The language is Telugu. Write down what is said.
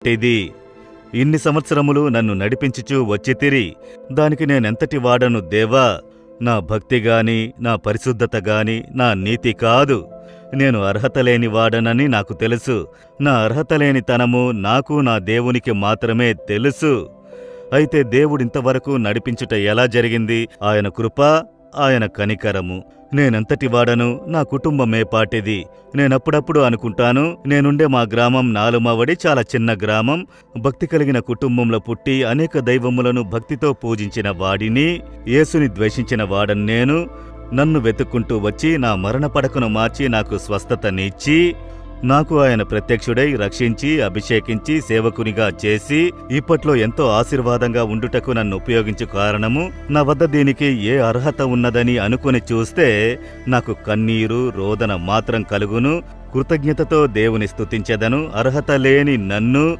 ఇది ఇన్ని సంవత్సరములు నన్ను నడిపించుచూ వచ్చితిరి. దానికి నేనెంతటి వాడను దేవా? నా భక్తిగాని, నా పరిశుద్ధతగాని, నా నీతి కాదు. నేను అర్హత లేని వాడనని నాకు తెలుసు. నా అర్హత లేని తనము నాకు నా దేవునికి మాత్రమే తెలుసు. అయితే దేవుడింతవరకు నడిపించుట ఎలా జరిగింది? ఆయన కృప, ఆయన కనికరము. నేనెంతటి వాడను? నా కుటుంబమేపాటిది. నేనప్పుడప్పుడు అనుకుంటాను, నేనుండే మా గ్రామం నాలుమవడి చాలా చిన్న గ్రామం. భక్తి కలిగిన కుటుంబంలో పుట్టి అనేక దైవములను భక్తితో పూజించిన వాడిని, యేసుని ద్వేషించిన వాడను నేను. నన్ను వెతుక్కుంటూ వచ్చి నా మరణ పడకను మార్చి నాకు స్వస్థతనిచ్చి, నాకు ఆయన ప్రత్యక్షుడై రక్షించి అభిషేకించి సేవకునిగా చేసి ఇప్పట్లో ఎంతో ఆశీర్వాదంగా ఉండుటకు నన్ను ఉపయోగించు కారణము, నా వద్ద దీనికి ఏ అర్హత ఉన్నదని అనుకుని చూస్తే నాకు కన్నీరు రోదన మాత్రం కలుగును. కృతజ్ఞతతో దేవుని స్తుతించెదను. అర్హత లేని నన్ను